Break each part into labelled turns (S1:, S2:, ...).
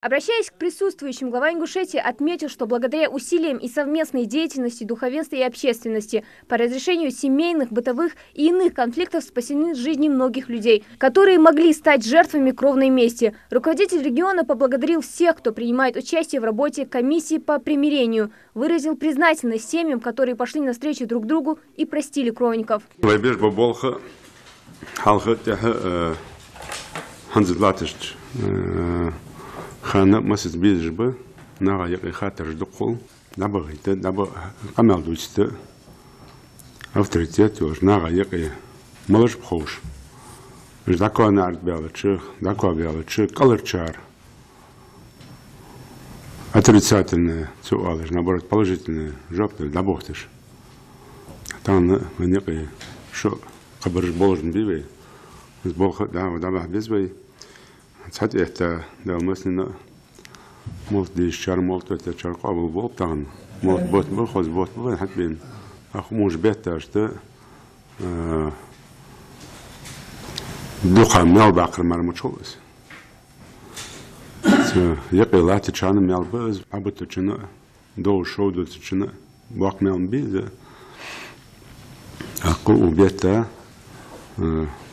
S1: Обращаясь к присутствующим, глава Ингушетии отметил, что благодаря усилиям и совместной деятельности духовенства и общественности по разрешению семейных, бытовых и иных конфликтов спасены жизни многих людей, которые могли стать жертвами кровной мести. Руководитель региона поблагодарил всех, кто принимает участие в работе комиссии по примирению, выразил признательность семьям, которые пошли навстречу друг другу и простили кровников.
S2: خانة مسجد بيجبه ناقة يقي خاطر دقول دابا غيتا دابا قمال دوشتا أفتريتيات وش ناقة يقي ملش بخوش مش داكوا نعرض بيالتشي داكوا بيالتشي قلر شار отрицательное سؤال наоборот положительное жопта дабохтыш там من يقي شو قبرش بولجن بيبي سبولخ دابا بيزبي حتى إحدى دوامسنا مولت دي الشار مولت تشار قابل بول تان مولت بوت بخوز بوت بول حتى بين أخو موج بيت أشتا دوقة مال باقر مرموشولس يقي لا تشان مال باز أبو تشنا دو شو دو تشنا باق مال بيز أخو بيتا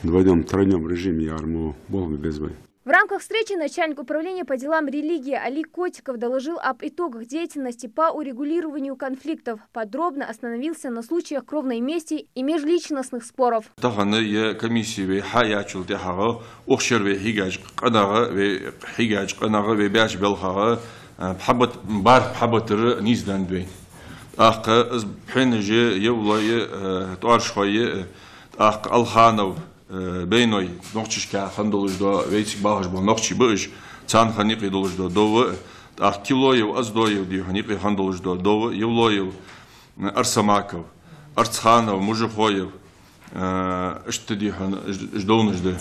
S2: двойном тройном режиме ярму бол безбой.
S1: В рамках встречи начальник управления по делам религии Али Котиков доложил об итогах деятельности по урегулированию конфликтов, подробно остановился на случаях кровной мести и межличностных споров.
S3: بينوي نقطش كخندلش دو ويتك باهش بو نقطش بوش تان خنيقي دولش دو كيلويو أزدويو دي خنيقي خندلش دو يولويو أرسماكو أرتخانو مجخويو اشتدي خن جدونش ده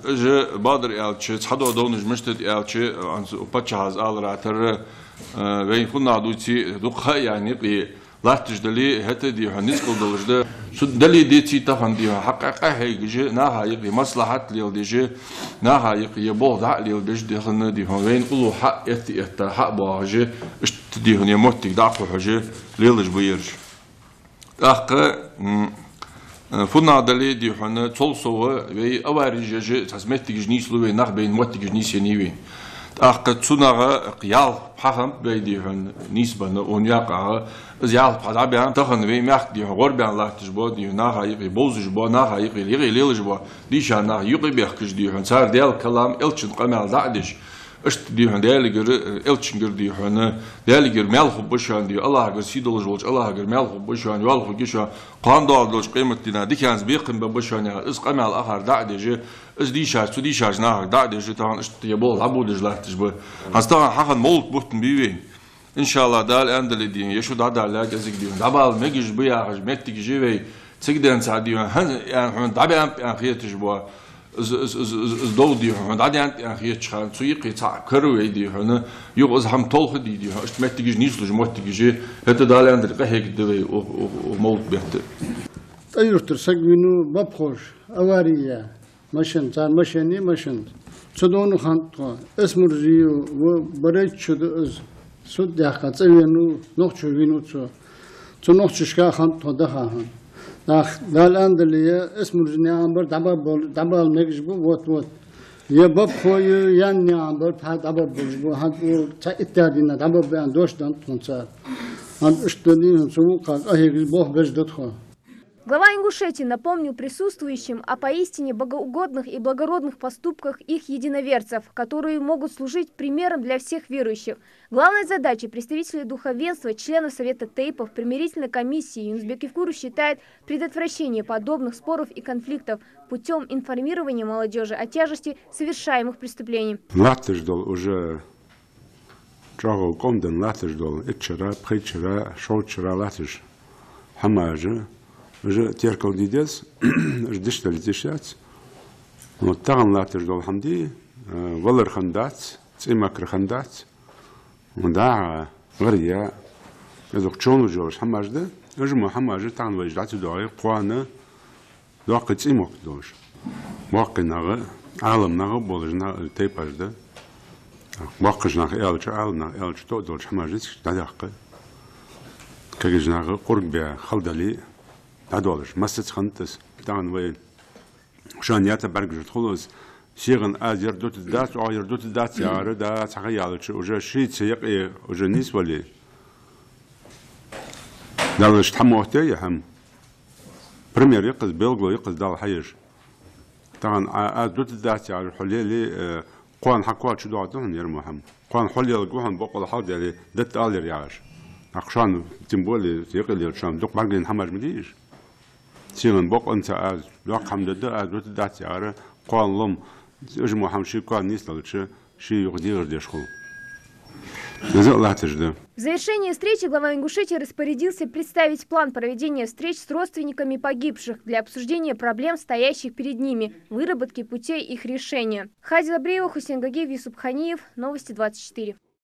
S3: ج بادر يالش تحدو دونش مشتد يالش عن باتشاز آل راتر وين كنا دوتي دوقها يعني قي لا تجدلي هتا دي هنسكو دولش ده شو دلي ديتي تفهم دي حقيقة هيجي ناها يقي مصلحة ليل ديجي ناها يقي يبوض ليل ديج دي خلنا دي هون وين قلوا حق يتا حق باهجي اشت دي هون يموتك دعقو حجي ليلج بيرج فنا دلي دي هون تولسوا وي أوارج جي تسمتك جنيس لوي نخ بين موتك جنيس ينيوي تسونغ قيال حهم بيدي هون نسبة ونياقة زيال بعدين تخن وي مخ دي غربان لا تجبو دي ناها يقي بوز جبو ناها يقي ليل جبو دي شان ناها يقي بيحكش دي هون صار ديال كلام إلشن قمال دعدش اشت دي هون ديالجر إلشن جر دي هون ديالجر مالخ بشان دي الله جر سيدولج ولج الله جر مالخ بشان والخ جيشا قان دولج قيمة دينا دي كان بيقم ببشان إس قمال آخر دعدش إس دي شاش تو دي شاش ناها دعدش تان اشت يبول عبودج لا تجبو هستان حقن مولت بوتن بيوين إن شاء الله دال أندل دين يشو دادا لا جزك دين دبال مجيش بيا مكتك جيبي تقدر نساعدين يعني دبل أخير تجبوا دول دي هون دادي أنت أخير تشخان سويق يتع كروي دي هون يغز هم طلخ دي هون إشت مكتك جنيس لج مكتك جي هذا دال أندل قهيك دوي وموت بيت
S4: أيوة ترسق منو ببخش أوارية مشن صار مشني مشن صدون خانط اسم الريو وبريد شد سود يحكي تسوينو نقطة وينو تسو نقطة شكا خان تودخان دال أندلية اسم الجنيا عمبر دبا المجبو وات يبب خوي يعني عمبر هاد دبا بجبو هاد اتحادنا دبا بين دوش دان تونسار هاد اشتدين سوق أهيج بوه بجدت خو.
S1: Глава Ингушетии напомнил присутствующим о поистине богоугодных и благородных поступках их единоверцев, которые могут служить примером для всех верующих. Главной задачей представителей духовенства, членов Совета Тейпов, примирительной комиссии Юнусбек-Ивкуру считает предотвращение подобных споров и конфликтов путем информирования молодежи о тяжести совершаемых преступлений.
S2: уже уже теркал дидес, ждешь что летишь, вот там латыш дол хамди, валер хандат, цимакр хандат, да, варья, это чон уже хамажда, уже хамажда там выждать дол, قوانا, дока цимок долж, واقع ناقة, عالم ناقة بولجنا التيباج ده, وقجنا إلش عالنا إلش تودل حماجتش تدقق كجنا قرب بيا خلدلي تدولش مسات خنتس تان وين شان ياتا برجت خلص شيغن أجر دوت دات أو يردوت دات يارو دا تغيالش وجا شيء سيق وجا نسبة لي دالش تحموتي هم بريمير يقص بيلغو يقص دال حيش طبعا دوت دات يارو حليلي قوان حكوات شو دعوتهم يرموهم قوان حلي الجوهن بقول الحاضر يعني دت آلر يعيش عشان تنبولي يقل يرشام دق بعدين حماج مديش سيمن بق أنت عاد لق حمد دوت دات يارو قوان لهم اجمع حمشي قوان نيسلش شيء يقدر يدخل
S1: В завершении встречи глава Ингушетии распорядился представить план проведения встреч с родственниками погибших для обсуждения проблем, стоящих перед ними, выработки путей их решения. Хади Забриева, Хусейн Гагиев, Юсуп Ханиев. Новости 24.